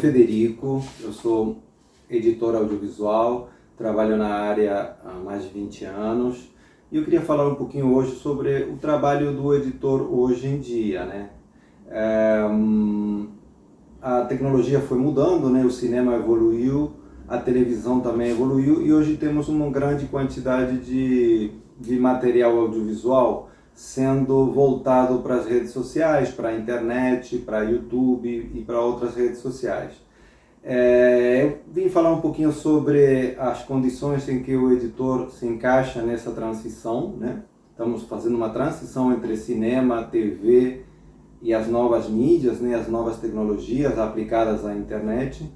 Federico, eu sou editor audiovisual, trabalho na área há mais de 20 anos e eu queria falar um pouquinho hoje sobre o trabalho do editor hoje em dia, né? A tecnologia foi mudando, né? O cinema evoluiu, a televisão também evoluiu e hoje temos uma grande quantidade de material audiovisual sendo voltado para as redes sociais, para a internet, para YouTube e para outras redes sociais. Eu vim falar um pouquinho sobre as condições em que o editor se encaixa nessa transição, né? Estamos fazendo uma transição entre cinema, TV e as novas mídias, né? As novas tecnologias aplicadas à internet,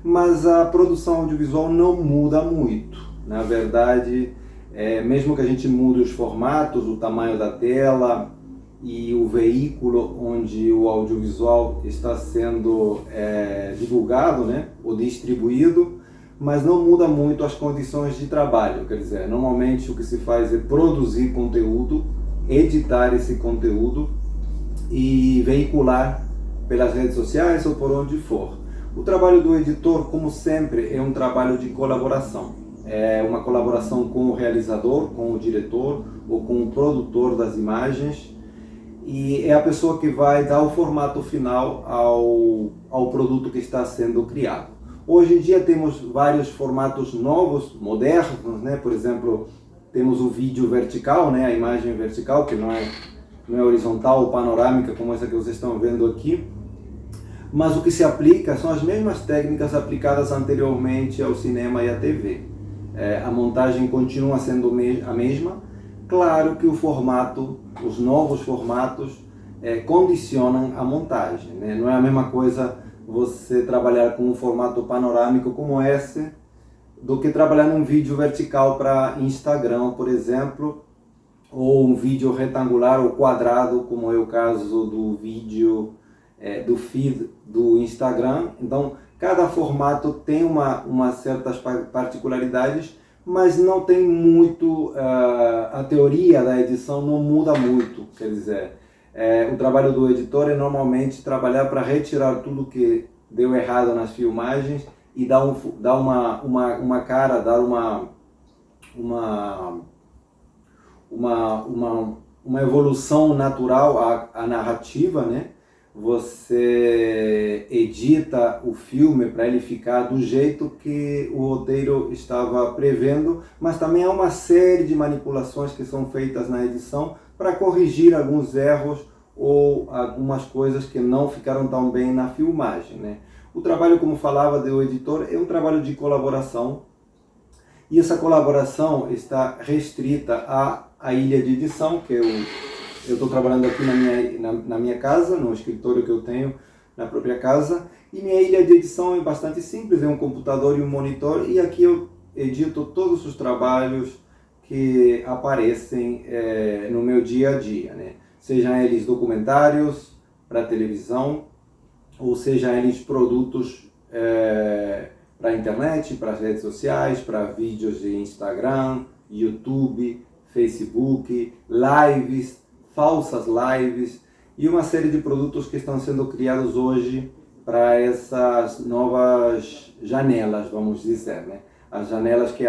mas a produção audiovisual não muda muito. Na verdade, mesmo que a gente mude os formatos, o tamanho da tela e o veículo onde o audiovisual está sendo divulgado, né, ou distribuído, mas não muda muito as condições de trabalho. Quer dizer, normalmente o que se faz é produzir conteúdo, editar esse conteúdo e veicular pelas redes sociais ou por onde for. O trabalho do editor, como sempre, é um trabalho de colaboração. É uma colaboração com o realizador, com o diretor ou com o produtor das imagens, e é a pessoa que vai dar o formato final ao produto que está sendo criado. Hoje em dia temos vários formatos novos, modernos, né? Por exemplo, temos o vídeo vertical, né? A imagem vertical, que não é horizontal ou panorâmica como essa que vocês estão vendo aqui, mas o que se aplica são as mesmas técnicas aplicadas anteriormente ao cinema e à TV. A montagem continua sendo a mesma. Claro que o formato, os novos formatos condicionam a montagem, né? Não é a mesma coisa você trabalhar com um formato panorâmico como esse do que trabalhar num vídeo vertical para Instagram, por exemplo, ou um vídeo retangular ou quadrado, como é o caso do vídeo do feed do Instagram. Então, cada formato tem certas particularidades, mas não tem muito, a teoria da edição não muda muito. Quer dizer, o trabalho do editor é normalmente trabalhar para retirar tudo que deu errado nas filmagens e dar uma cara, dar uma evolução natural à narrativa, né? Você edita o filme para ele ficar do jeito que o roteiro estava prevendo, mas também há uma série de manipulações que são feitas na edição para corrigir alguns erros ou algumas coisas que não ficaram tão bem na filmagem, né? O trabalho, como falava, do editor é um trabalho de colaboração, e essa colaboração está restrita à ilha de edição, que eu estou trabalhando aqui na minha casa, no escritório que eu tenho na própria casa, e minha ilha de edição é bastante simples, é um computador e um monitor, e aqui eu edito todos os trabalhos que aparecem no meu dia a dia, né? Sejam eles documentários para televisão, ou sejam eles produtos para a internet, para as redes sociais, para vídeos de Instagram, YouTube, Facebook, lives, falsas lives e uma série de produtos que estão sendo criados hoje para essas novas janelas, vamos dizer, né? As janelas que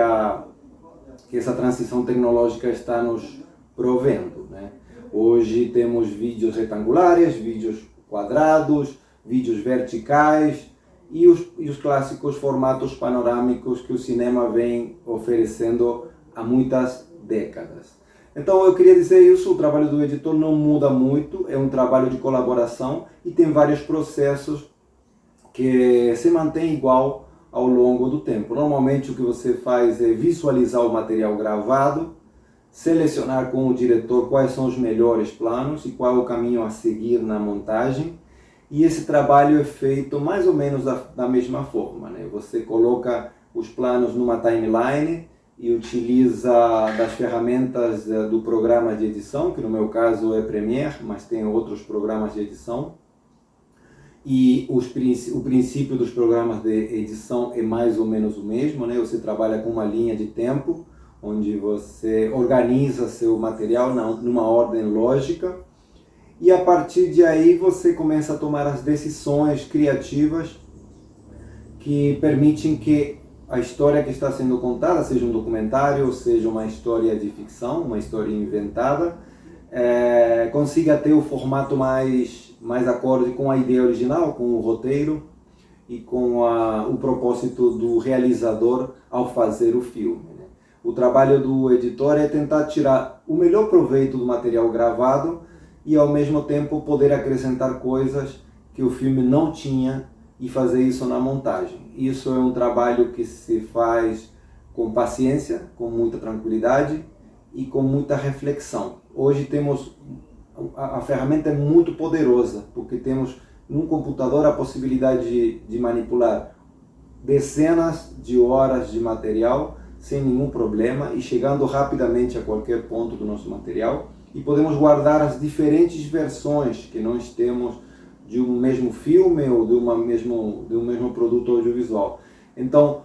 essa transição tecnológica está nos provendo, né? Hoje temos vídeos retangulares, vídeos quadrados, vídeos verticais e os clássicos formatos panorâmicos que o cinema vem oferecendo há muitas décadas. Então eu queria dizer isso, o trabalho do editor não muda muito, é um trabalho de colaboração e tem vários processos que se mantêm igual ao longo do tempo. Normalmente o que você faz é visualizar o material gravado, selecionar com o diretor quais são os melhores planos e qual é o caminho a seguir na montagem, e esse trabalho é feito mais ou menos da mesma forma, né? Você coloca os planos numa timeline e utiliza das ferramentas do programa de edição, que no meu caso é Premiere, mas tem outros programas de edição. E o princípio dos programas de edição é mais ou menos o mesmo, né? Você trabalha com uma linha de tempo, onde você organiza seu material numa ordem lógica, e a partir de aí você começa a tomar as decisões criativas que permitem que a história que está sendo contada, seja um documentário, seja uma história de ficção, uma história inventada, consiga ter o formato mais acorde com a ideia original, com o roteiro e com o propósito do realizador ao fazer o filme, né? O trabalho do editor é tentar tirar o melhor proveito do material gravado e ao mesmo tempo poder acrescentar coisas que o filme não tinha e fazer isso na montagem. Isso é um trabalho que se faz com paciência, com muita tranquilidade e com muita reflexão. Hoje a ferramenta é muito poderosa, porque temos no computador a possibilidade de manipular dezenas de horas de material sem nenhum problema e chegando rapidamente a qualquer ponto do nosso material, e podemos guardar as diferentes versões que nós temos de um mesmo filme ou de um mesmo produto audiovisual. Então,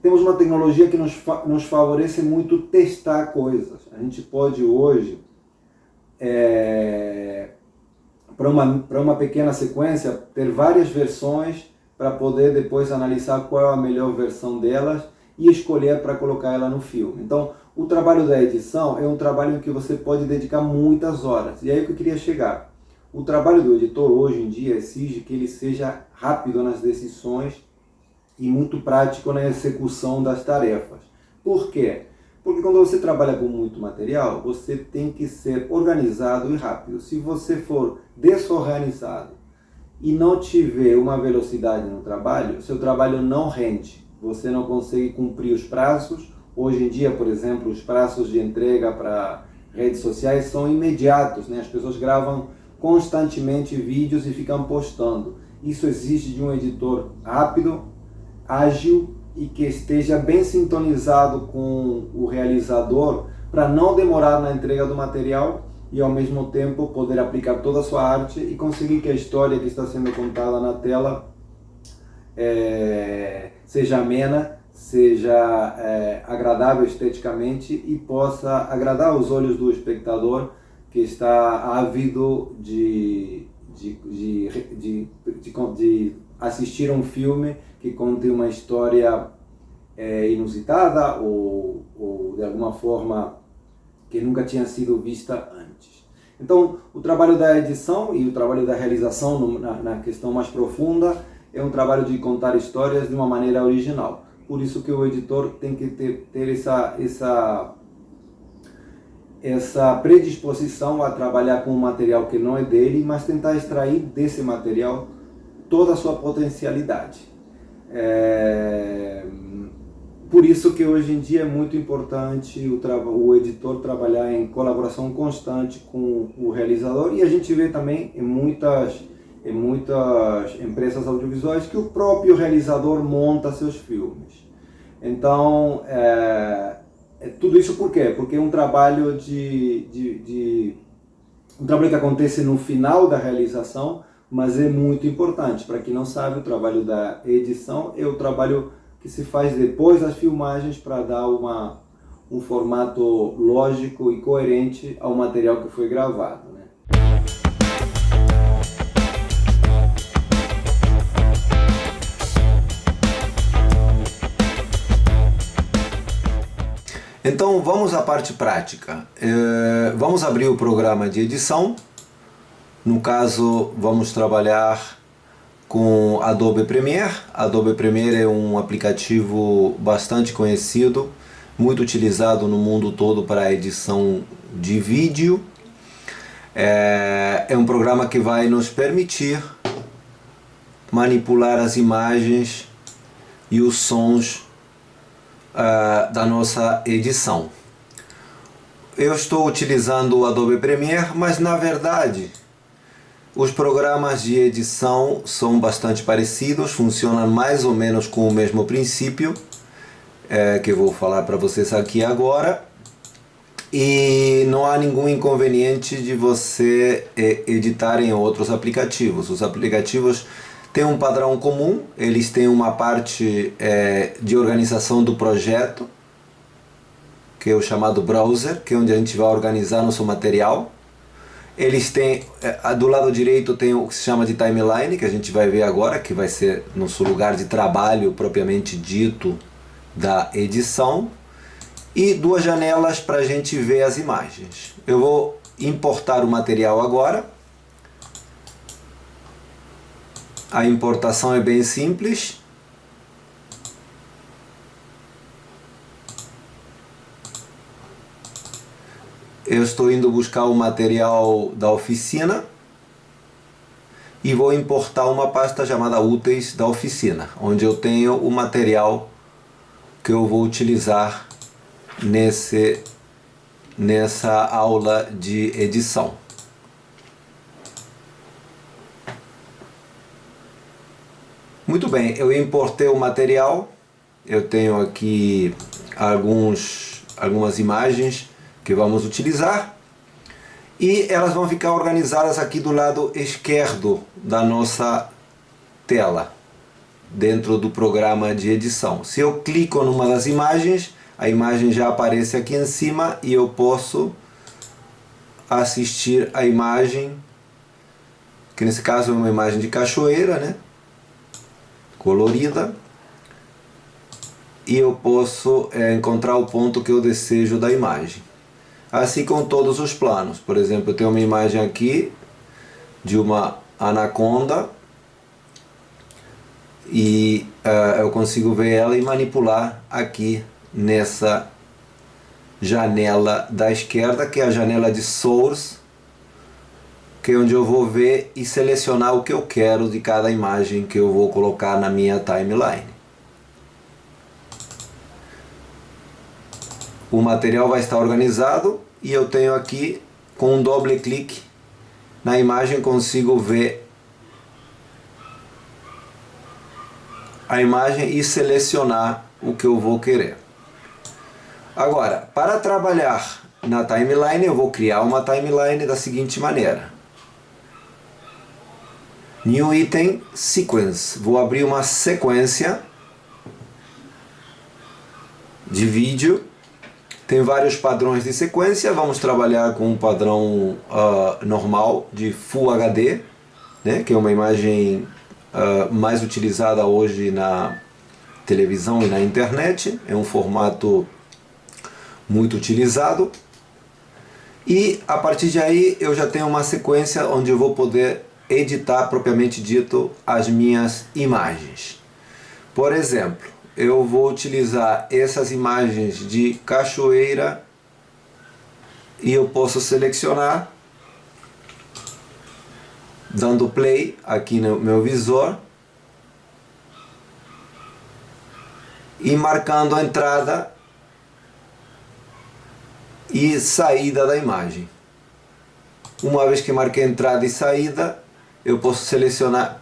temos uma tecnologia que nos favorece muito testar coisas. A gente pode hoje, para uma pequena sequência, ter várias versões para poder depois analisar qual é a melhor versão delas e escolher para colocar ela no filme. Então, o trabalho da edição é um trabalho em que você pode dedicar muitas horas. E aí é que eu queria chegar. O trabalho do editor hoje em dia exige que ele seja rápido nas decisões e muito prático na execução das tarefas. Por quê? Porque quando você trabalha com muito material, você tem que ser organizado e rápido. Se você for desorganizado e não tiver uma velocidade no trabalho, seu trabalho não rende. Você não consegue cumprir os prazos. Hoje em dia, por exemplo, os prazos de entrega para redes sociais são imediatos, né? As pessoas gravam constantemente vídeos e ficam postando. Isso exige de um editor rápido, ágil e que esteja bem sintonizado com o realizador para não demorar na entrega do material e ao mesmo tempo poder aplicar toda a sua arte e conseguir que a história que está sendo contada na tela seja amena, seja agradável esteticamente e possa agradar os olhos do espectador que está ávido de assistir a um filme que conte uma história inusitada ou de alguma forma que nunca tinha sido vista antes. Então, o trabalho da edição e o trabalho da realização na questão mais profunda é um trabalho de contar histórias de uma maneira original. Por isso que o editor tem que ter essa predisposição a trabalhar com um material que não é dele, mas tentar extrair desse material toda a sua potencialidade. Por isso que hoje em dia é muito importante o editor trabalhar em colaboração constante com o realizador, e a gente vê também em muitas empresas audiovisuais que o próprio realizador monta seus filmes. Então, tudo isso por quê? Porque é um trabalho um trabalho que acontece no final da realização, mas é muito importante. Para quem não sabe, o trabalho da edição é o trabalho que se faz depois das filmagens para dar um formato lógico e coerente ao material que foi gravado, né? Então vamos à parte prática. Vamos abrir o programa de edição. No caso, vamos trabalhar com Adobe Premiere. Adobe Premiere é um aplicativo bastante conhecido, muito utilizado no mundo todo para a edição de vídeo. É um programa que vai nos permitir manipular as imagens e os sons da nossa edição. Eu estou utilizando o Adobe Premiere, mas na verdade os programas de edição são bastante parecidos, funcionam mais ou menos com o mesmo princípio, que eu vou falar para vocês aqui agora, e não há nenhum inconveniente de você editar em outros aplicativos. Os aplicativos têm um padrão comum, eles têm uma parte de organização do projeto, que é o chamado browser, que é onde a gente vai organizar nosso material. Eles têm, do lado direito tem o que se chama de timeline, que a gente vai ver agora, que vai ser nosso lugar de trabalho propriamente dito da edição. E duas janelas para a gente ver as imagens. Eu vou importar o material agora. A importação é bem simples. Eu estou indo buscar o material da oficina e vou importar uma pasta chamada úteis da oficina, onde eu tenho o material que eu vou utilizar nessa aula de edição. Muito bem, eu importei o material, eu tenho aqui algumas imagens que vamos utilizar e elas vão ficar organizadas aqui do lado esquerdo da nossa tela, dentro do programa de edição. Se eu clico numa das imagens, a imagem já aparece aqui em cima e eu posso assistir a imagem, que nesse caso é uma imagem de cachoeira, né? Colorida, e eu posso encontrar o ponto que eu desejo da imagem. Assim com todos os planos. Por exemplo, eu tenho uma imagem aqui de uma anaconda e eu consigo ver ela e manipular aqui nessa janela da esquerda, que é a janela de Source, que é onde eu vou ver e selecionar o que eu quero de cada imagem que eu vou colocar na minha timeline. O material vai estar organizado e eu tenho aqui, com um doble clique na imagem, consigo ver a imagem e selecionar o que eu vou querer. Agora, para trabalhar na timeline, eu vou criar uma timeline da seguinte maneira. New Item Sequence. Vou abrir uma sequência de vídeo. Tem vários padrões de sequência. Vamos trabalhar com um padrão normal de Full HD, né, que é uma imagem mais utilizada hoje na televisão e na internet. É um formato muito utilizado. E a partir de aí eu já tenho uma sequência onde eu vou poder editar propriamente dito as minhas imagens. Por exemplo, eu vou utilizar essas imagens de cachoeira e eu posso selecionar, dando play aqui no meu visor e marcando a entrada e saída da imagem. Uma vez que marquei entrada e saída, eu posso selecionar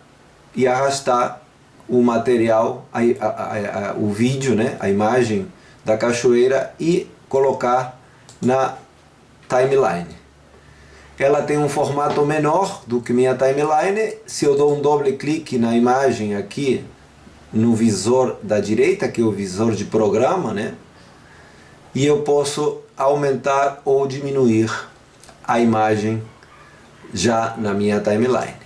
e arrastar o material, o vídeo, né, a imagem da cachoeira e colocar na timeline. Ela tem um formato menor do que minha timeline. Se eu dou um doble clique na imagem aqui no visor da direita, que é o visor de programa, né, e eu posso aumentar ou diminuir a imagem já na minha timeline.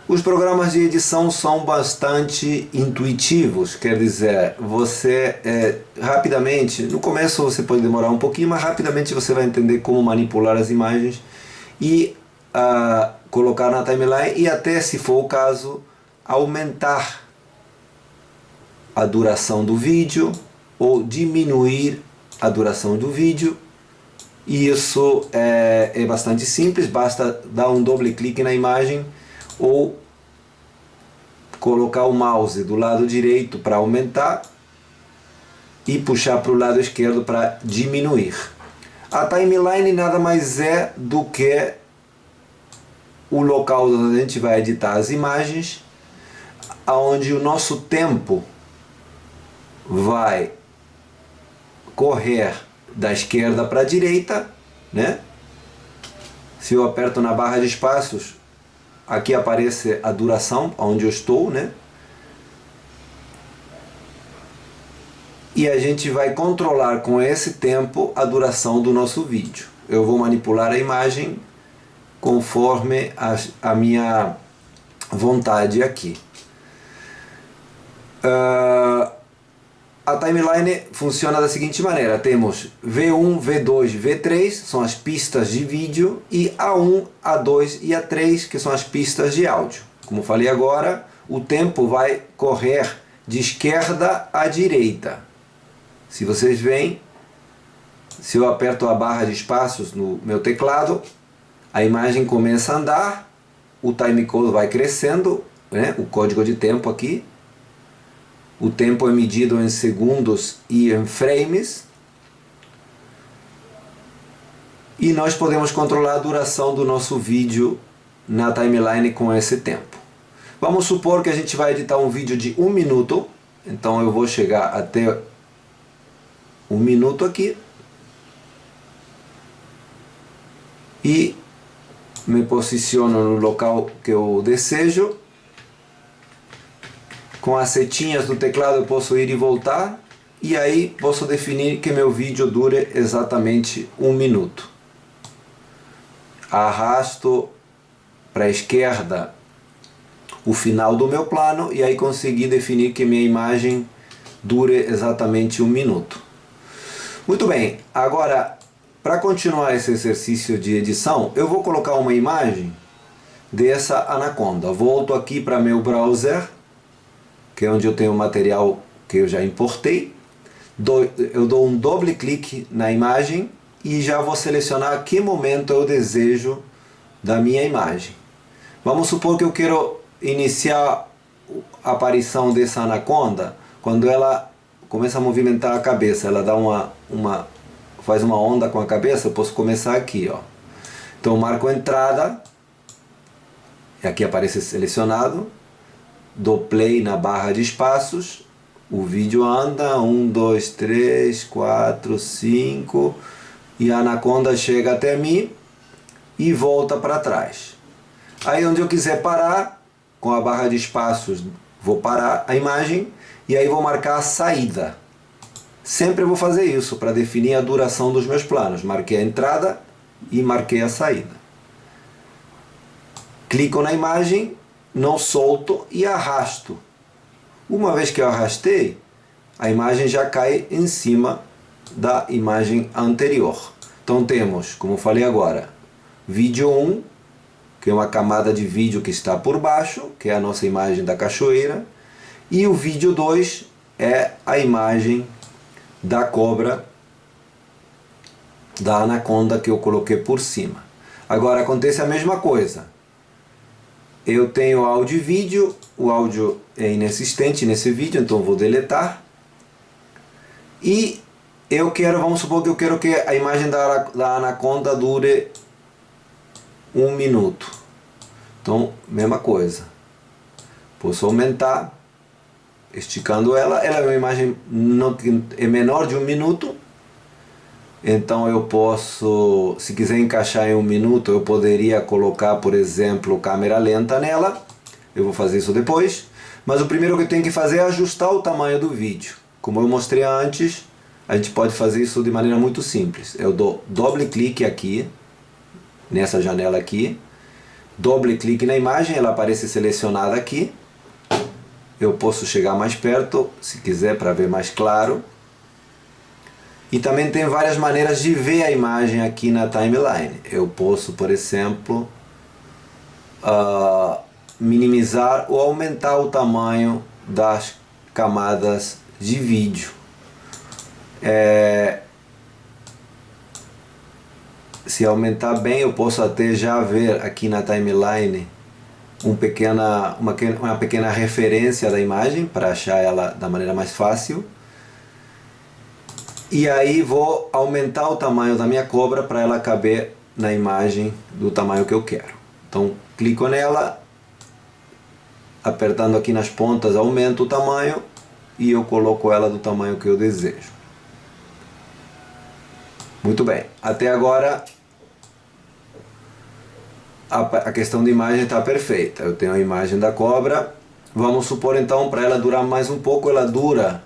Os programas de edição são bastante intuitivos, quer dizer, você rapidamente, no começo você pode demorar um pouquinho, mas rapidamente você vai entender como manipular as imagens e colocar na timeline e até, se for o caso, aumentar a duração do vídeo ou diminuir a duração do vídeo. E isso é bastante simples, basta dar um doble clique na imagem ou colocar o mouse do lado direito para aumentar e puxar para o lado esquerdo para diminuir. A timeline nada mais é do que o local onde a gente vai editar as imagens, onde o nosso tempo vai correr da esquerda para a direita, né? Se eu aperto na barra de espaços, aqui aparece a duração onde eu estou, né? E a gente vai controlar com esse tempo a duração do nosso vídeo. Eu vou manipular a imagem conforme a minha vontade aqui. A timeline funciona da seguinte maneira: temos V1, V2, V3, são as pistas de vídeo, e A1, A2 e A3, que são as pistas de áudio. Como falei agora, o tempo vai correr de esquerda à direita. Se vocês veem, se eu aperto a barra de espaços no meu teclado, a imagem começa a andar, o timecode vai crescendo, né? O código de tempo aqui. O tempo é medido em segundos e em frames. E nós podemos controlar a duração do nosso vídeo na timeline com esse tempo. Vamos supor que a gente vai editar um vídeo de 1 minuto. Então eu vou chegar até 1 minuto aqui. E me posiciono no local que eu desejo. Com as setinhas do teclado eu posso ir e voltar, e aí posso definir que meu vídeo dure exatamente 1 minuto. Arrasto para a esquerda o final do meu plano, e aí consegui definir que minha imagem dure exatamente 1 minuto. Muito bem, agora para continuar esse exercício de edição, eu vou colocar uma imagem dessa anaconda. Volto aqui para meu browser, que é onde eu tenho o material que eu já importei. Eu dou um doble clique na imagem e já vou selecionar a que momento eu desejo da minha imagem. Vamos supor que eu quero iniciar a aparição dessa anaconda quando ela começa a movimentar a cabeça. Ela dá faz uma onda com a cabeça. Eu posso começar aqui, ó. Então eu marco a entrada, e aqui aparece selecionado. Dou play na barra de espaços, o vídeo anda, 1, 2, 3, 4, 5, e a anaconda chega até mim e volta para trás. Aí onde eu quiser parar, com a barra de espaços, vou parar a imagem, e aí vou marcar a saída. Sempre eu vou fazer isso para definir a duração dos meus planos. Marquei a entrada e marquei a saída. Clico na imagem, não solto e arrasto. Uma vez que eu arrastei, a imagem já cai em cima da imagem anterior. Então temos, como falei agora, vídeo 1, que é uma camada de vídeo que está por baixo, que é a nossa imagem da cachoeira, e o vídeo 2 é a imagem da cobra, da anaconda, que eu coloquei por cima. Agora acontece a mesma coisa. Eu tenho áudio e vídeo, o áudio é inexistente nesse vídeo, então vou deletar. E eu quero, vamos supor que eu quero que a imagem da anaconda dure 1 minuto. Então, mesma coisa. Posso aumentar, esticando ela. Ela é uma imagem é menor de 1 minuto. Então eu posso, se quiser encaixar em 1 minuto, eu poderia colocar, por exemplo, câmera lenta nela. Eu vou fazer isso depois. Mas o primeiro que eu tenho que fazer é ajustar o tamanho do vídeo. Como eu mostrei antes, a gente pode fazer isso de maneira muito simples. Eu dou doble clique aqui, nessa janela aqui. Doble clique na imagem, ela aparece selecionada aqui. Eu posso chegar mais perto, se quiser, para ver mais claro. E também tem várias maneiras de ver a imagem aqui na timeline. Eu posso, por exemplo, minimizar ou aumentar o tamanho das camadas de vídeo. Se aumentar bem, eu posso até já ver aqui na timeline uma pequena referência da imagem para achar ela da maneira mais fácil. E aí vou aumentar o tamanho da minha cobra para ela caber na imagem do tamanho que eu quero. Então clico nela, apertando aqui nas pontas aumento o tamanho e eu coloco ela do tamanho que eu desejo. Muito bem, até agora a questão de imagem está perfeita. Eu tenho a imagem da cobra. Vamos supor então, para ela durar mais um pouco, ela dura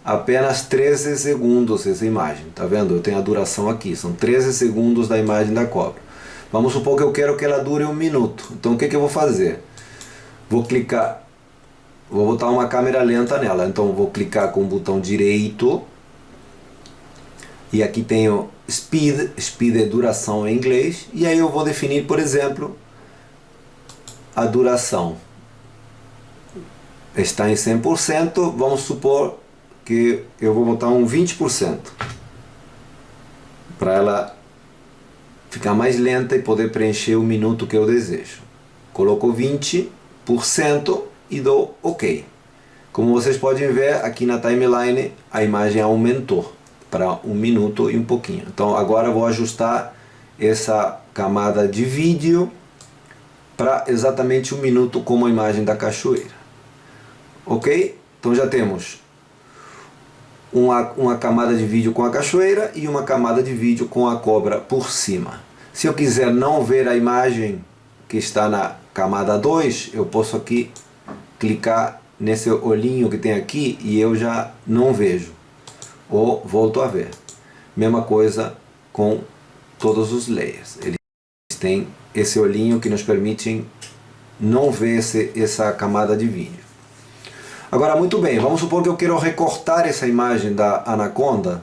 apenas 13 segundos essa imagem. Tá vendo? Eu tenho a duração aqui, são 13 segundos da imagem da cobra. Vamos supor que eu quero que ela dure 1 minuto. Então o que eu vou fazer? Vou clicar, vou botar uma câmera lenta nela. Então vou clicar com o botão direito. E aqui tenho Speed, Speed é duração em inglês. E aí eu vou definir, por exemplo, a duração. Está em 100%, vamos supor que eu vou botar um 20%. Para ela ficar mais lenta e poder preencher o minuto que eu desejo. Coloco 20% e dou OK. Como vocês podem ver, aqui na timeline a imagem aumentou para 1 minuto e um pouquinho. Então agora eu vou ajustar essa camada de vídeo para exatamente 1 minuto como a imagem da cachoeira. Ok? Então já temos uma camada de vídeo com a cachoeira e uma camada de vídeo com a cobra por cima. Se eu quiser não ver a imagem que está na camada 2, eu posso aqui clicar nesse olhinho que tem aqui e eu já não vejo, ou volto a ver. Mesma coisa com todos os layers, eles têm esse olhinho que nos permite não ver essa camada de vídeo. Agora, muito bem, vamos supor que eu quero recortar essa imagem da anaconda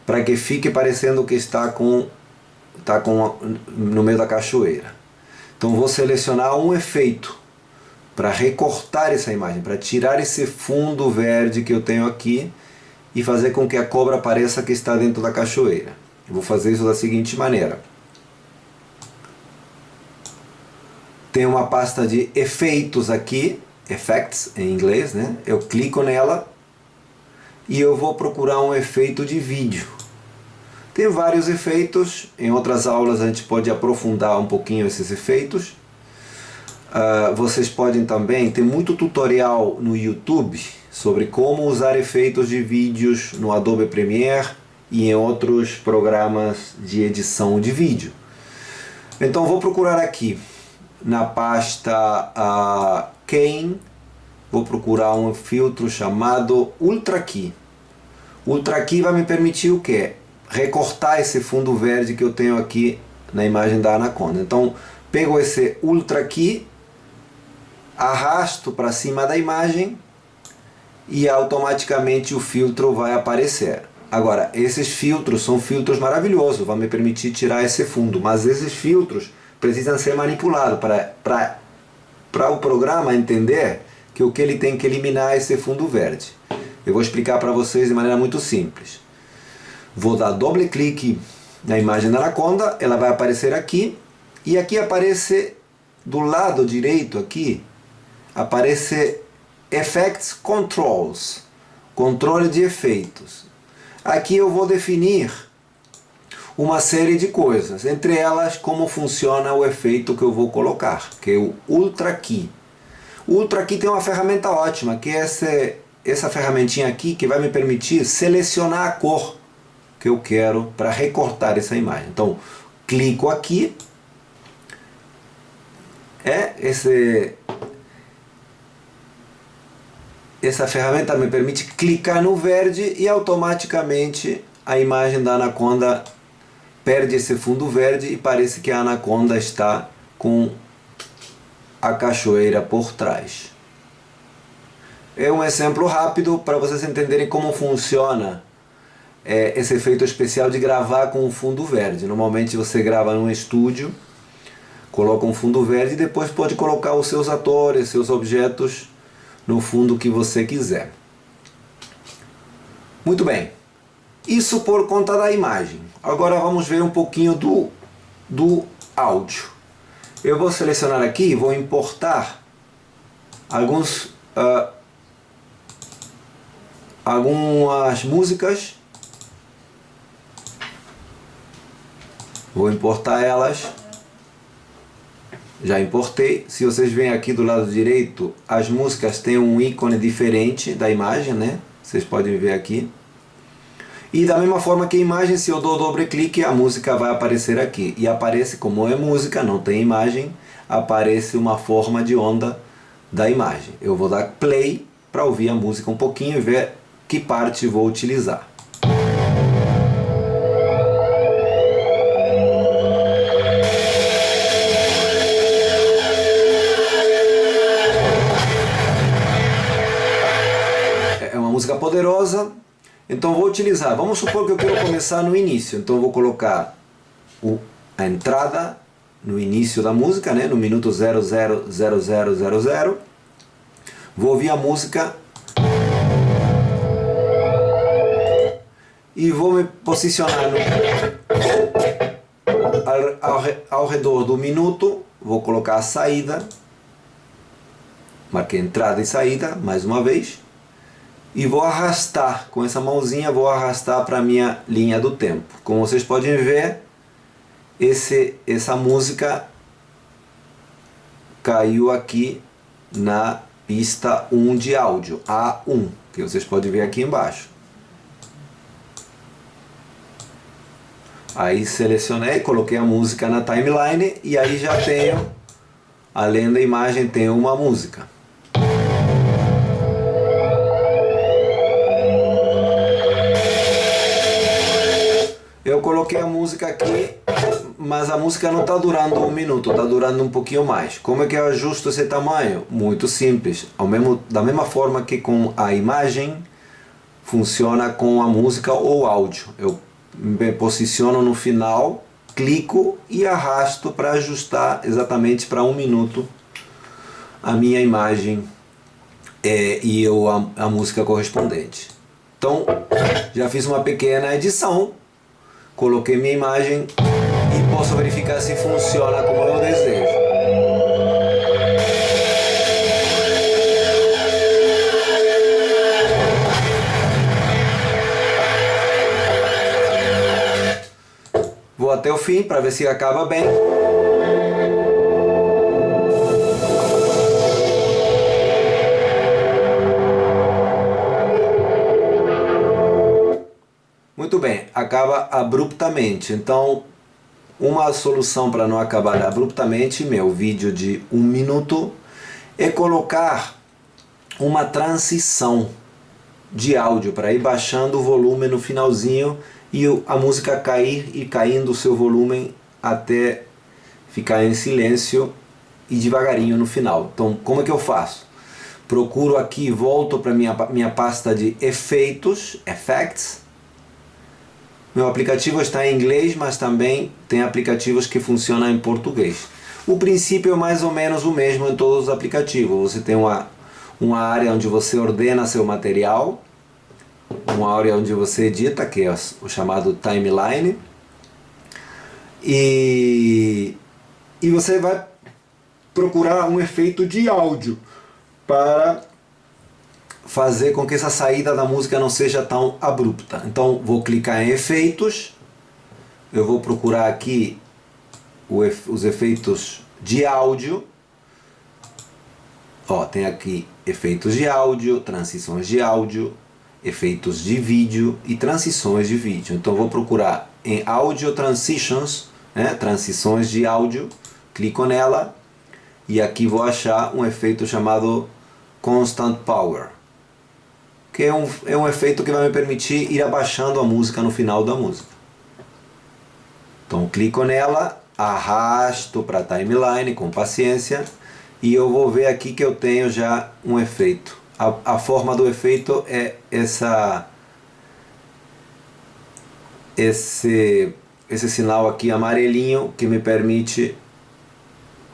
para que fique parecendo que está no meio da cachoeira. Então vou selecionar um efeito para recortar essa imagem, para tirar esse fundo verde que eu tenho aqui e fazer com que a cobra pareça que está dentro da cachoeira. Eu vou fazer isso da seguinte maneira. Tem uma pasta de efeitos aqui, Effects em inglês, né? Eu clico nela e eu vou procurar um efeito de vídeo. Tem vários efeitos, em outras aulas a gente pode aprofundar um pouquinho esses efeitos. Vocês podem também, tem muito tutorial no YouTube sobre como usar efeitos de vídeos no Adobe Premiere e em outros programas de edição de vídeo. Então vou procurar aqui na pasta Keying, vou procurar um filtro chamado Ultra Key. Ultra Key vai me permitir o quê? Recortar esse fundo verde que eu tenho aqui na imagem da anaconda. Então pego esse Ultra Key, arrasto para cima da imagem e automaticamente o filtro vai aparecer. Agora, esses filtros são filtros maravilhosos, vão me permitir tirar esse fundo, mas esses filtros precisam ser manipulados para o programa entender que o que ele tem que eliminar é esse fundo verde. Eu vou explicar para vocês de maneira muito simples. Vou dar doble clique na imagem da anaconda, ela vai aparecer aqui, e aqui aparece do lado direito aqui, aparece Effects Controls, controle de efeitos. Aqui eu vou definir uma série de coisas, entre elas como funciona o efeito que eu vou colocar, que é o Ultra Key. O Ultra Key tem uma ferramenta ótima, que é essa ferramentinha aqui que vai me permitir selecionar a cor que eu quero para recortar essa imagem. Então, clico aqui, essa ferramenta me permite clicar no verde e automaticamente a imagem da anaconda perde esse fundo verde e parece que a anaconda está com a cachoeira por trás. É um exemplo rápido para vocês entenderem como funciona esse efeito especial de gravar com um fundo verde. Normalmente você grava num estúdio, coloca um fundo verde e depois pode colocar os seus atores, seus objetos no fundo que você quiser. Muito bem, isso por conta da imagem. Agora vamos ver um pouquinho do áudio. Eu vou selecionar aqui e vou importar algumas músicas. Vou importar elas. Já importei. Se vocês veem aqui do lado direito, as músicas têm um ícone diferente da imagem, né? Vocês podem ver aqui. E da mesma forma que a imagem, se eu dou doble clique, a música vai aparecer aqui. E aparece, como é música, não tem imagem, aparece uma forma de onda da imagem. Eu vou dar play para ouvir a música um pouquinho e ver que parte vou utilizar. poderosa. Então vou utilizar, vamos supor que eu quero começar no início, então vou colocar a entrada no início da música, né, no minuto 000000. Vou ouvir a música e vou me posicionar ao redor do minuto. Vou colocar a saída, marquei entrada e saída mais uma vez, e vou arrastar com essa mãozinha, vou arrastar para a minha linha do tempo. Como vocês podem ver, essa música caiu aqui na pista 1 de áudio, A1, que vocês podem ver aqui embaixo. Aí selecionei, coloquei a música na timeline e aí já tenho, além da imagem, tenho uma música. Eu coloquei a música aqui, mas a música não está durando 1 minuto, está durando um pouquinho mais. Como é que eu ajusto esse tamanho? Muito simples. Da mesma forma que com a imagem, funciona com a música ou áudio. Eu me posiciono no final, clico e arrasto para ajustar exatamente para 1 minuto a minha imagem e a música correspondente. Então, já fiz uma pequena edição. Coloquei minha imagem e posso verificar se funciona como eu desejo. Vou até o fim para ver se acaba bem. Muito bem, acaba abruptamente. Então, uma solução para não acabar abruptamente, meu vídeo de 1 minuto, é colocar uma transição de áudio para ir baixando o volume no finalzinho e a música cair e caindo o seu volume até ficar em silêncio e devagarinho no final. Então, como é que eu faço? Procuro aqui, volto para minha pasta de efeitos, Effects. Meu aplicativo está em inglês, mas também tem aplicativos que funcionam em português. O princípio é mais ou menos o mesmo em todos os aplicativos. Você tem uma área onde você ordena seu material, uma área onde você edita, que é o chamado timeline, e você vai procurar um efeito de áudio para fazer com que essa saída da música não seja tão abrupta. Então vou clicar em efeitos, eu vou procurar aqui os efeitos de áudio. Tem aqui efeitos de áudio, transições de áudio, efeitos de vídeo e transições de vídeo. Então vou procurar em Audio Transitions, transições de áudio, clico nela e aqui vou achar um efeito chamado Constant Power, que é um efeito que vai me permitir ir abaixando a música no final da música. Então clico nela, arrasto para a timeline com paciência e eu vou ver aqui que eu tenho já um efeito. A forma do efeito é esse sinal aqui amarelinho que me permite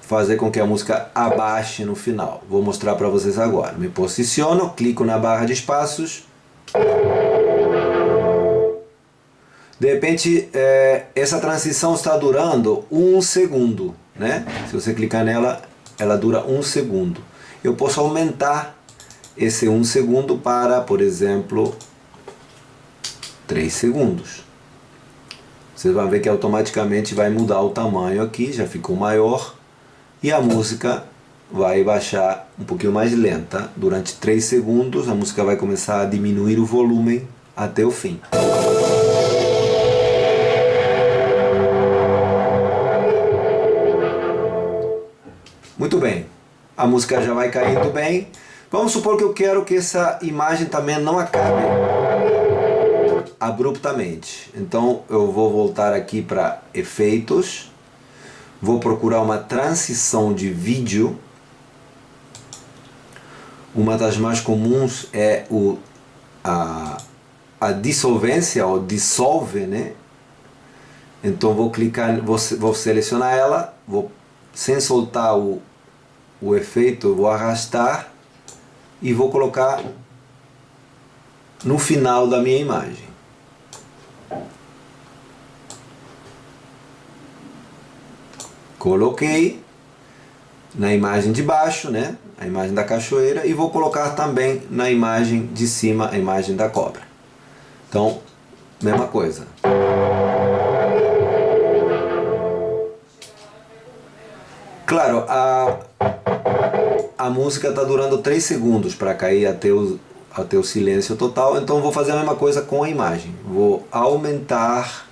fazer com que a música abaixe no final. Vou mostrar para vocês agora. Me posiciono, clico na barra de espaços. De repente, essa transição está durando 1 segundo, né? Se você clicar nela, ela dura 1 segundo. Eu posso aumentar esse 1 segundo para, por exemplo, 3 segundos. Vocês vão ver que automaticamente vai mudar o tamanho aqui, já ficou maior. E a música vai baixar um pouquinho mais lenta. Durante 3 segundos a música vai começar a diminuir o volume até o fim. Muito bem, a música já vai caindo bem. Vamos supor que eu quero que essa imagem também não acabe abruptamente. Então eu vou voltar aqui para efeitos. Vou procurar uma transição de vídeo. Uma das mais comuns é a dissolvência, ou dissolve, né? Então vou clicar, vou selecionar ela, sem soltar o efeito, vou arrastar e vou colocar no final da minha imagem. Coloquei na imagem de baixo, né? A imagem da cachoeira, e vou colocar também na imagem de cima a imagem da cobra. Então, mesma coisa. Claro, a música está durando 3 segundos para cair até o silêncio total, então vou fazer a mesma coisa com a imagem. Vou aumentar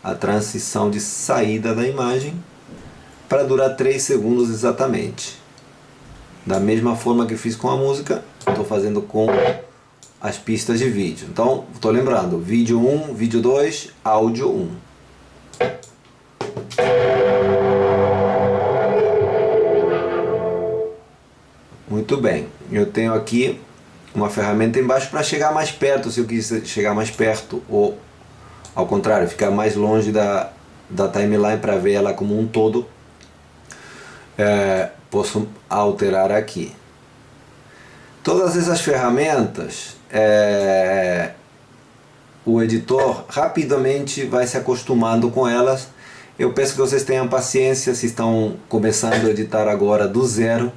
a transição de saída da imagem para durar 3 segundos exatamente. Da mesma forma que fiz com a música, estou fazendo com as pistas de vídeo. Então, estou lembrando, vídeo 1, vídeo 2, áudio 1. Muito bem, eu tenho aqui uma ferramenta embaixo para chegar mais perto, se eu quiser chegar mais perto, ou ao contrário, ficar mais longe da timeline para ver ela como um todo. Posso alterar aqui. Todas essas ferramentas, o editor rapidamente vai se acostumando com elas. Eu peço que vocês tenham paciência se estão começando a editar agora do zero,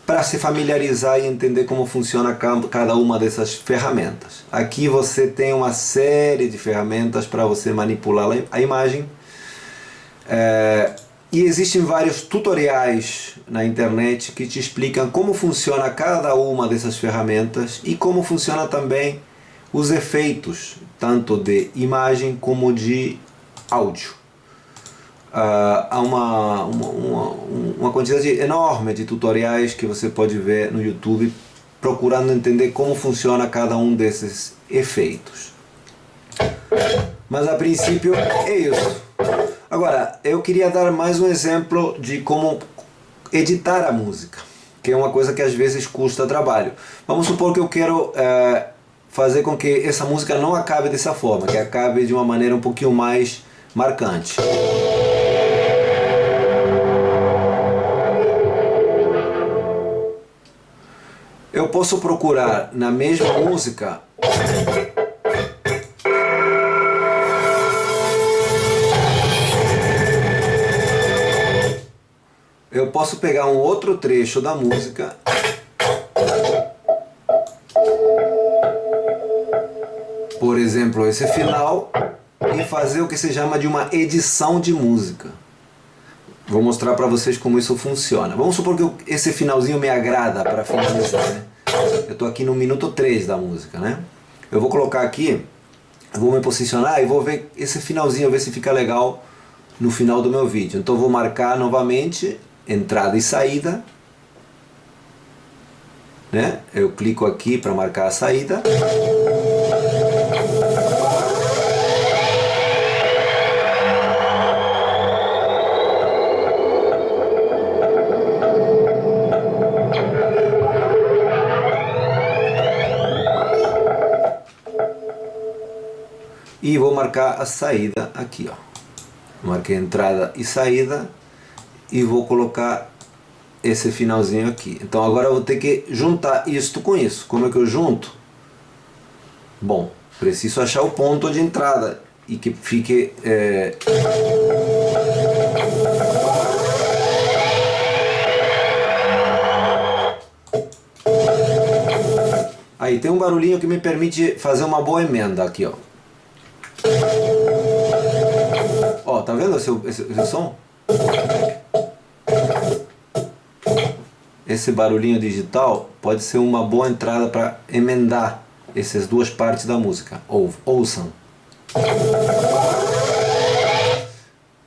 para se familiarizar e entender como funciona cada uma dessas ferramentas. Aqui você tem uma série de ferramentas para você manipular a imagem. E existem vários tutoriais na internet que te explicam como funciona cada uma dessas ferramentas e como funciona também os efeitos, tanto de imagem como de áudio. Há uma quantidade enorme de tutoriais que você pode ver no YouTube procurando entender como funciona cada um desses efeitos. Mas a princípio é isso. Agora, eu queria dar mais um exemplo de como editar a música, que é uma coisa que às vezes custa trabalho. Vamos supor que eu quero fazer com que essa música não acabe dessa forma, que acabe de uma maneira um pouquinho mais marcante. Eu posso procurar na mesma música eu posso pegar um outro trecho da música por exemplo esse final e fazer o que se chama de uma edição de música. Vou mostrar para vocês como isso funciona. Vamos supor que esse finalzinho me agrada para finalizar, né? Eu estou aqui no minuto 3 da música, né? Eu vou colocar aqui, eu vou me posicionar e vou ver esse finalzinho, ver se fica legal no final do meu vídeo. Então eu vou marcar novamente entrada e saída, né? Eu clico aqui para marcar a saída. E vou marcar a saída aqui, ó. Marquei entrada e saída e vou colocar esse finalzinho aqui. Então agora eu vou ter que juntar isto com isso. Como é que eu junto? Bom, preciso achar o ponto de entrada e que fique aí tem um barulhinho que me permite fazer uma boa emenda aqui, ó. Ó, tá vendo esse som? Esse barulhinho digital pode ser uma boa entrada para emendar essas duas partes da música. Ouçam.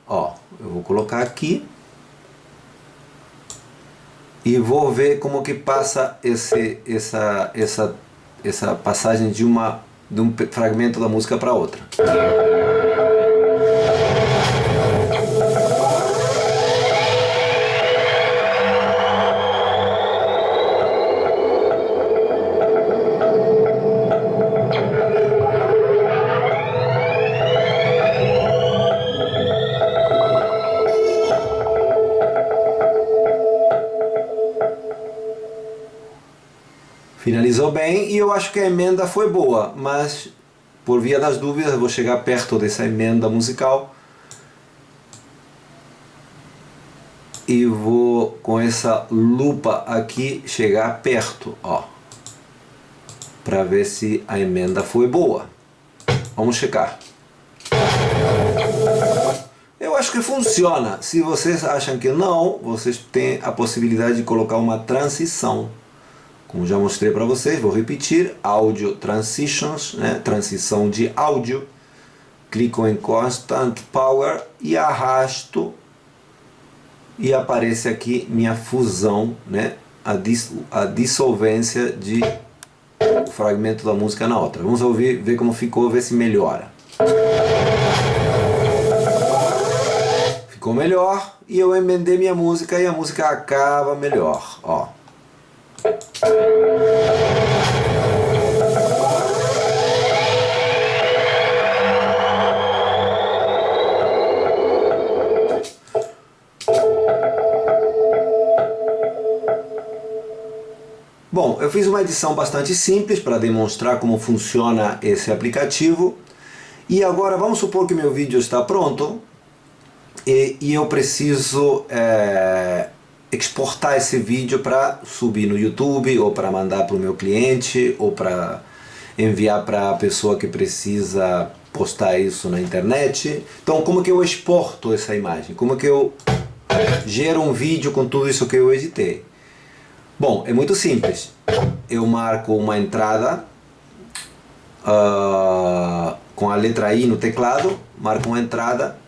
Ó, eu vou colocar aqui e vou ver como que passa essa passagem de um fragmento da música para outra. visualizou bem e eu acho que a emenda foi boa, mas por via das dúvidas eu vou chegar perto dessa emenda musical e vou com essa lupa aqui chegar perto, ó, para ver se a emenda foi boa. Vamos checar. Eu acho que funciona. Se vocês acham que não, vocês têm a possibilidade de colocar uma transição. Como já mostrei para vocês, vou repetir: Audio Transitions, né? Transição de áudio. Clico em Constant Power e arrasto e aparece aqui minha fusão, né? A dissolvência de fragmento da música na outra. Vamos ouvir, ver como ficou, ver se melhora. Ficou melhor e eu emendei minha música e a música acaba melhor, ó. Bom, eu fiz uma edição bastante simples para demonstrar como funciona esse aplicativo. E agora vamos supor que meu vídeo está pronto e eu preciso exportar esse vídeo para subir no YouTube, ou para mandar para o meu cliente, ou para enviar para a pessoa que precisa postar isso na internet. Então, como que eu exporto essa imagem? Como que eu gero um vídeo com tudo isso que eu editei? Bom, é muito simples. Eu marco uma entrada com a letra I no teclado, marco uma entrada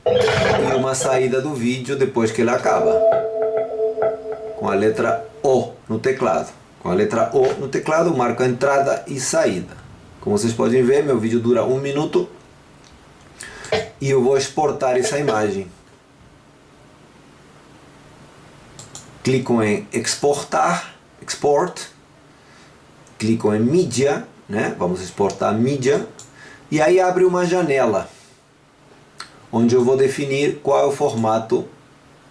e uma saída do vídeo depois que ele acaba, com a letra O no teclado. Com a letra O no teclado, marco a entrada e saída. Como vocês podem ver, meu vídeo dura 1 minuto e eu vou exportar essa imagem. Clico em exportar, export, clico em mídia, né? Vamos exportar mídia, e aí abre uma janela onde eu vou definir qual é o formato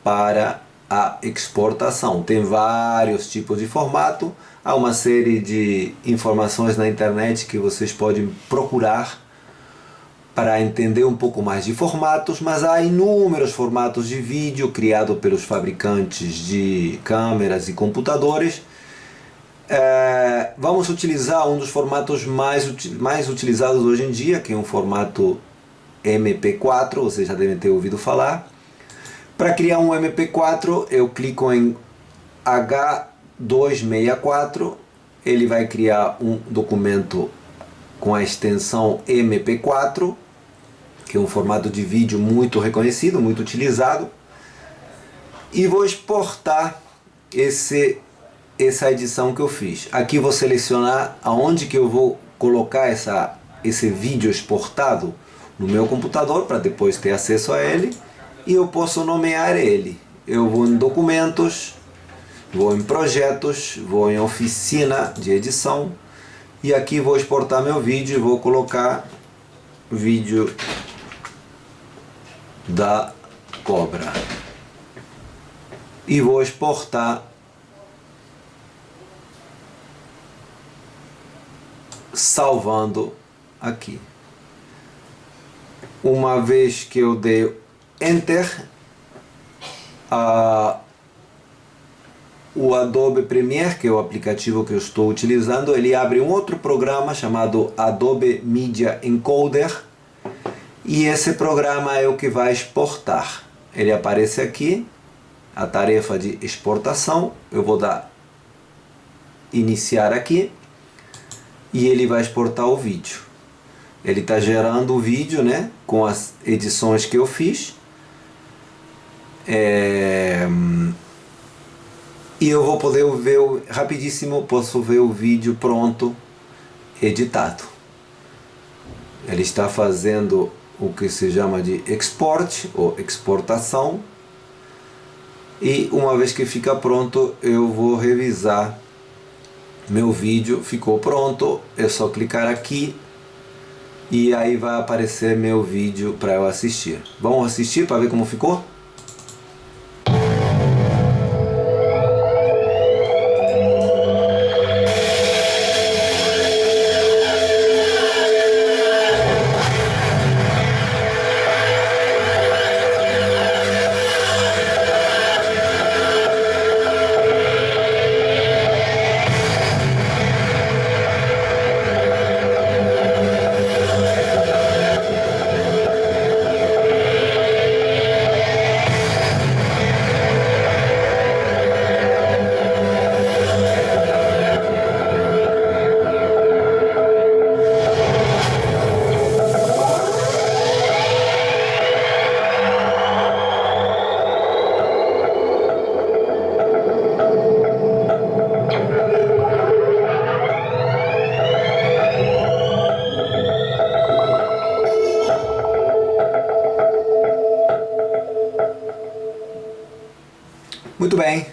para a exportação. Tem vários tipos de formato, há uma série de informações na internet que vocês podem procurar para entender um pouco mais de formatos, mas há inúmeros formatos de vídeo criados pelos fabricantes de câmeras e computadores. Vamos utilizar um dos formatos mais utilizados hoje em dia, que é um formato MP4, vocês já devem ter ouvido falar. Para criar um MP4, eu clico em H264, ele vai criar um documento com a extensão MP4, que é um formato de vídeo muito reconhecido, muito utilizado, e vou exportar essa edição que eu fiz. Aqui vou selecionar aonde que eu vou colocar esse vídeo exportado no meu computador para depois ter acesso a ele, e eu posso nomear ele. Eu vou em documentos, vou em projetos, vou em oficina de edição, e aqui vou exportar meu vídeo e vou colocar vídeo da cobra e vou exportar salvando aqui. Uma vez que eu dei Enter, o Adobe Premiere, que é o aplicativo que eu estou utilizando, ele abre um outro programa chamado Adobe Media Encoder, e esse programa é o que vai exportar. Ele aparece aqui, a tarefa de exportação. Eu vou dar iniciar aqui e ele vai exportar o vídeo. Ele está gerando o vídeo, né, com as edições que eu fiz. E eu vou poder ver rapidíssimo, posso ver o vídeo pronto, editado. Ele está fazendo o que se chama de export ou exportação, e uma vez que fica pronto eu vou revisar meu vídeo. Ficou pronto, é só clicar aqui e aí vai aparecer meu vídeo para eu assistir. Vamos assistir para ver como ficou? Muito bem.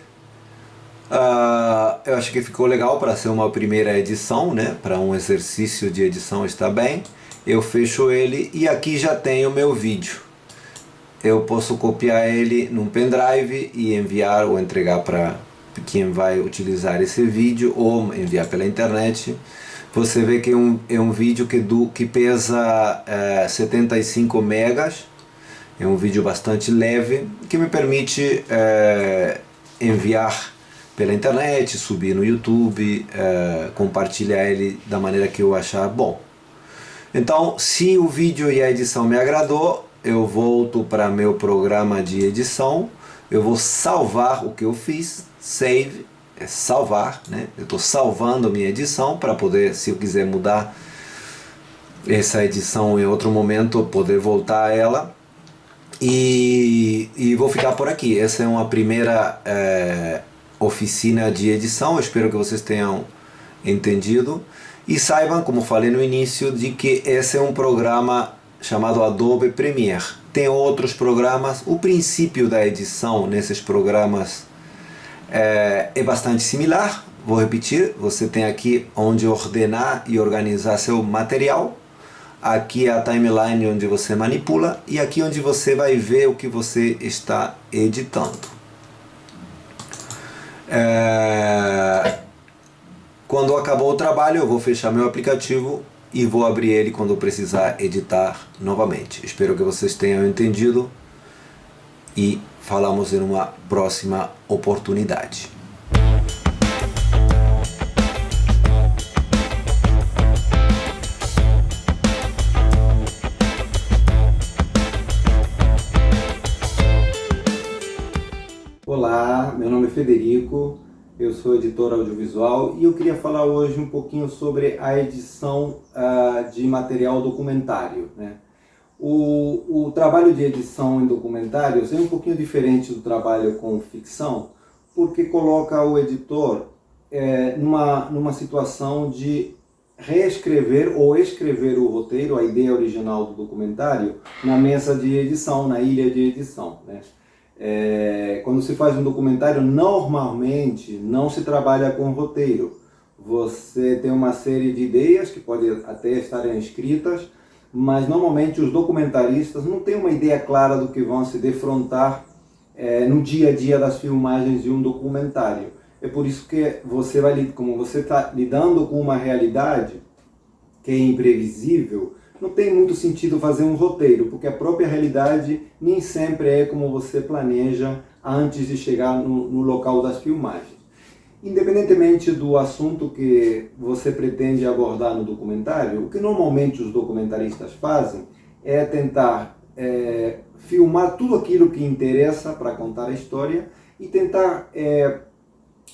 Eu acho que ficou legal para ser uma primeira edição, né? Para um exercício de edição está bem. Eu fecho ele e aqui já tenho o meu vídeo. Eu posso copiar ele num pendrive e enviar ou entregar para quem vai utilizar esse vídeo ou enviar pela internet. Você vê que é um vídeo que pesa 75 megas. É um vídeo bastante leve que me permite enviar pela internet, subir no YouTube, compartilhar ele da maneira que eu achar bom. Então, se o vídeo e a edição me agradou, eu volto para meu programa de edição, eu vou salvar o que eu fiz, save, é salvar, né? Eu estou salvando a minha edição para poder, se eu quiser mudar essa edição em outro momento, poder voltar a ela. E vou ficar por aqui. Essa é uma primeira oficina de edição, eu espero que vocês tenham entendido. E saibam, como falei no início, de que esse é um programa chamado Adobe Premiere. Tem outros programas, o princípio da edição nesses programas é bastante similar. Vou repetir, você tem aqui onde ordenar e organizar seu material. Aqui é a timeline onde você manipula e aqui onde você vai ver o que você está editando. Quando acabou o trabalho, eu vou fechar meu aplicativo e vou abrir ele quando precisar editar novamente. Espero que vocês tenham entendido e falamos em uma próxima oportunidade. Olá, meu nome é Federico, eu sou editor audiovisual e eu queria falar hoje um pouquinho sobre a edição de material documentário, né? O trabalho de edição em documentários é um pouquinho diferente do trabalho com ficção, porque coloca o editor numa situação de reescrever ou escrever o roteiro, a ideia original do documentário, na mesa de edição, na ilha de edição, né? Quando se faz um documentário, normalmente não se trabalha com roteiro. Você tem uma série de ideias que podem até estarem escritas, mas normalmente os documentaristas não têm uma ideia clara do que vão se defrontar no dia a dia das filmagens de um documentário. É por isso que como você está lidando com uma realidade que é imprevisível, não tem muito sentido fazer um roteiro, porque a própria realidade nem sempre é como você planeja antes de chegar no local das filmagens. Independentemente do assunto que você pretende abordar no documentário, o que normalmente os documentaristas fazem é tentar filmar tudo aquilo que interessa para contar a história e tentar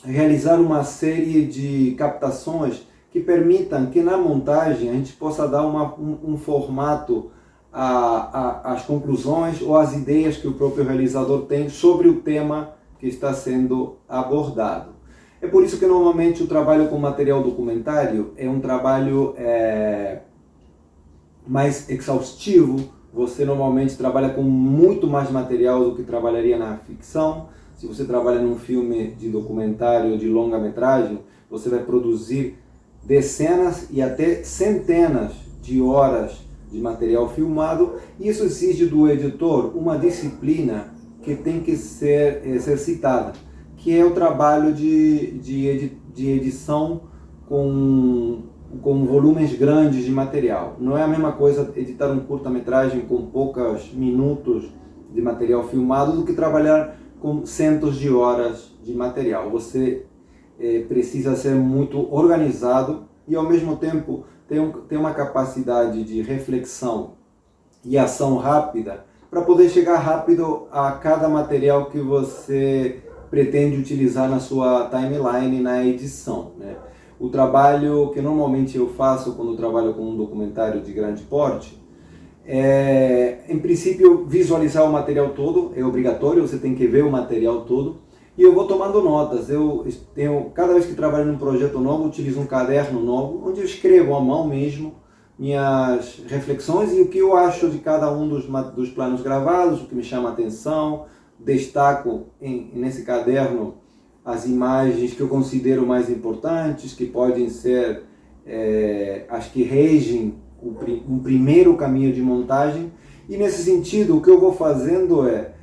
realizar uma série de captações que permitam que na montagem a gente possa dar um formato às conclusões ou às ideias que o próprio realizador tem sobre o tema que está sendo abordado. É por isso que normalmente o trabalho com material documentário é um trabalho mais exaustivo. Você normalmente trabalha com muito mais material do que trabalharia na ficção. Se você trabalha num filme de documentário de longa-metragem, você vai produzir dezenas e até centenas de horas de material filmado. Isso exige do editor uma disciplina que tem que ser exercitada, que é o trabalho de edição com volumes grandes de material. Não é a mesma coisa editar um curta-metragem com poucos minutos de material filmado do que trabalhar com centos de horas de material. Você precisa ser muito organizado e ao mesmo tempo ter uma capacidade de reflexão e ação rápida para poder chegar rápido a cada material que você pretende utilizar na sua timeline, na edição, né? O trabalho que normalmente eu faço quando trabalho com um documentário de grande porte em princípio, visualizar o material todo é obrigatório, você tem que ver o material todo. E eu vou tomando notas. Cada vez que trabalho num projeto novo, utilizo um caderno novo, onde eu escrevo à mão mesmo minhas reflexões e o que eu acho de cada um dos planos gravados, o que me chama a atenção, destaco nesse caderno as imagens que eu considero mais importantes, que podem ser as que regem um primeiro caminho de montagem. E nesse sentido, o que eu vou fazendo é,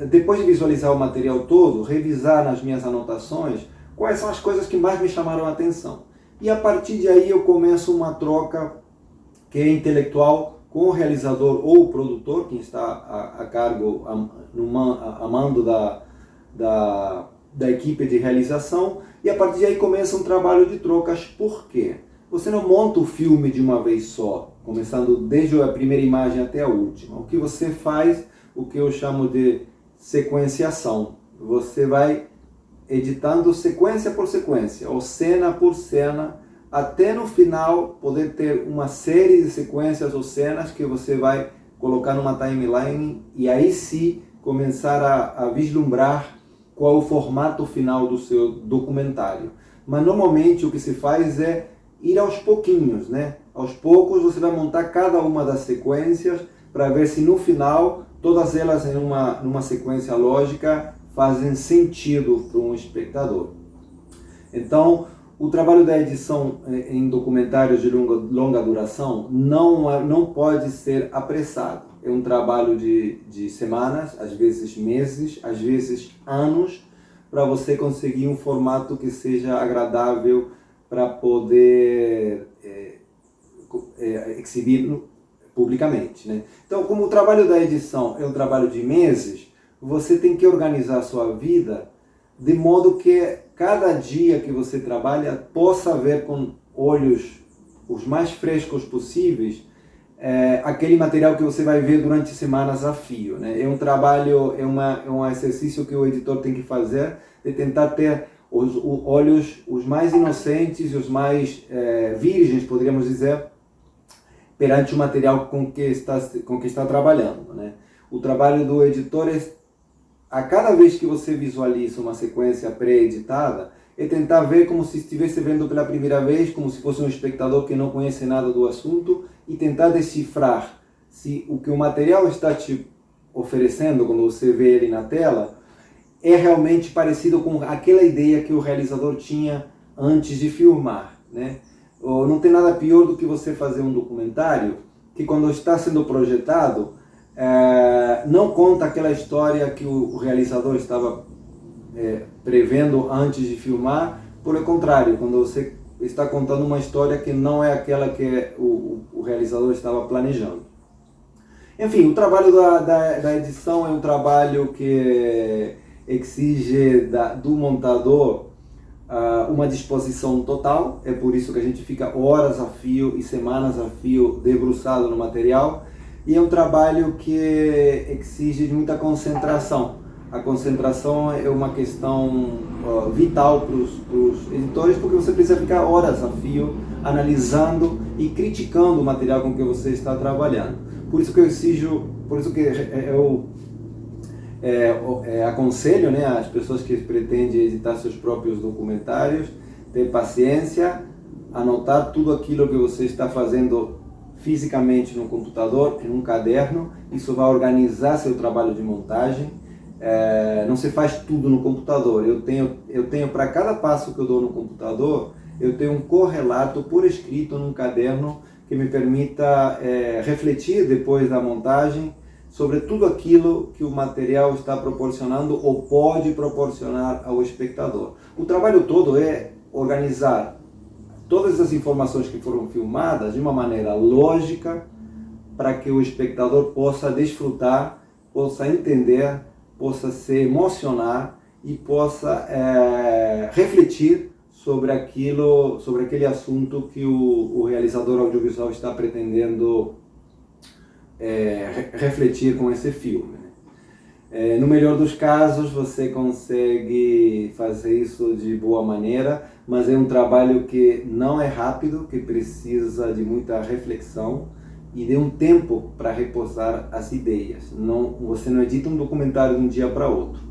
depois de visualizar o material todo, revisar nas minhas anotações quais são as coisas que mais me chamaram a atenção. E a partir de aí eu começo uma troca que é intelectual com o realizador ou o produtor, quem está a cargo, a mando da equipe de realização, e a partir de aí começa um trabalho de trocas. Por quê? Você não monta o filme de uma vez só, começando desde a primeira imagem até a última. O que você faz, o que eu chamo de sequenciação. Você vai editando sequência por sequência, ou cena por cena, até no final poder ter uma série de sequências ou cenas que você vai colocar numa timeline e aí sim começar a vislumbrar qual é o formato final do seu documentário. Mas normalmente o que se faz é ir aos pouquinhos, né? Aos poucos você vai montar cada uma das sequências para ver se no final todas elas em numa sequência lógica fazem sentido para um espectador. Então, o trabalho da edição em documentários de longa duração não pode ser apressado. É um trabalho de semanas, às vezes meses, às vezes anos, para você conseguir um formato que seja agradável para poder exibir publicamente, né? Então, como o trabalho da edição é um trabalho de meses, você tem que organizar a sua vida de modo que cada dia que você trabalha possa ver com olhos os mais frescos possíveis aquele material que você vai ver durante semanas a fio, né? É um trabalho, é um exercício que o editor tem que fazer, de tentar ter os olhos os mais inocentes e os mais virgens, poderíamos dizer, perante o material com que está trabalhando, né? O trabalho do editor é, a cada vez que você visualiza uma sequência pré-editada, é tentar ver como se estivesse vendo pela primeira vez, como se fosse um espectador que não conhece nada do assunto, e tentar decifrar se o que o material está te oferecendo, quando você vê ele na tela, é realmente parecido com aquela ideia que o realizador tinha antes de filmar, né? Ou não tem nada pior do que você fazer um documentário que, quando está sendo projetado, não conta aquela história que o realizador estava prevendo antes de filmar. Por contrário, quando você está contando uma história que não é aquela que o realizador estava planejando. Enfim, o trabalho da edição é um trabalho que exige do montador uma disposição total. É por isso que a gente fica horas a fio e semanas a fio debruçado no material. E é um trabalho que exige muita concentração. A concentração é uma questão vital para os editores, porque você precisa ficar horas a fio analisando e criticando o material com que você está trabalhando. Por isso que eu exijo, por isso que eu aconselho, né, as pessoas que pretendem editar seus próprios documentários, ter paciência, anotar tudo aquilo que você está fazendo fisicamente no computador, em um caderno. Isso vai organizar seu trabalho de montagem. Não se faz tudo no computador. Eu tenho para cada passo que eu dou no computador, eu tenho um correlato por escrito num caderno que me permita refletir depois da montagem sobre tudo aquilo que o material está proporcionando ou pode proporcionar ao espectador. O trabalho todo é organizar todas as informações que foram filmadas de uma maneira lógica, para que o espectador possa desfrutar, possa entender, possa se emocionar e possa refletir sobre aquele assunto que o realizador audiovisual está pretendendo refletir com esse filme. No melhor dos casos, você consegue fazer isso de boa maneira, mas é um trabalho que não é rápido, que precisa de muita reflexão e de um tempo para repousar as ideias. Você não edita um documentário de um dia para outro.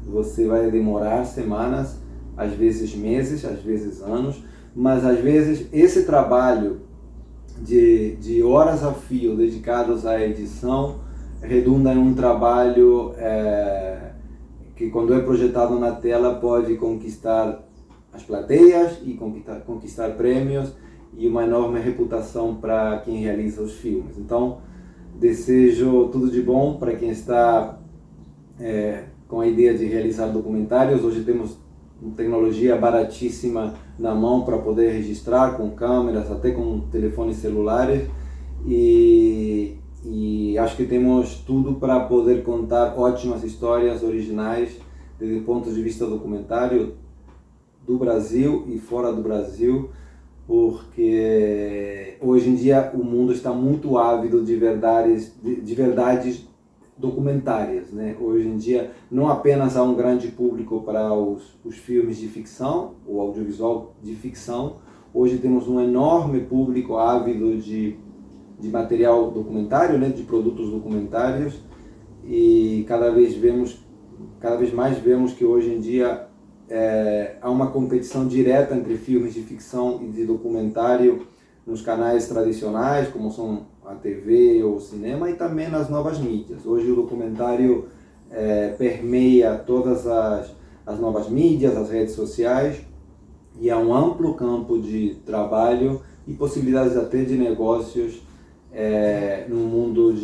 Você vai demorar semanas, às vezes meses, às vezes anos, mas às vezes esse trabalho de horas a fio dedicados à edição redunda em um trabalho que quando é projetado na tela pode conquistar as plateias e conquistar prêmios e uma enorme reputação para quem realiza os filmes. Então, desejo tudo de bom para quem está com a ideia de realizar documentários. Hoje temos tecnologia baratíssima na mão para poder registrar com câmeras, até com telefones celulares, e acho que temos tudo para poder contar ótimas histórias originais desde o ponto de vista documentário do Brasil e fora do Brasil, porque hoje em dia o mundo está muito ávido de verdades documentárias, né? Hoje em dia não apenas há um grande público para os filmes de ficção, o audiovisual de ficção, hoje temos um enorme público ávido de material documentário, né? De produtos documentários, e cada vez mais vemos que hoje em dia há uma competição direta entre filmes de ficção e de documentário nos canais tradicionais, como são a TV ou o cinema, e também nas novas mídias. Hoje o documentário permeia todas as novas mídias, as redes sociais, e há um amplo campo de trabalho e possibilidades até de negócios no mundo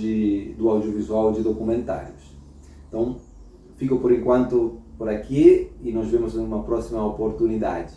do audiovisual de documentários. Então, fico por enquanto por aqui e nos vemos em uma próxima oportunidade.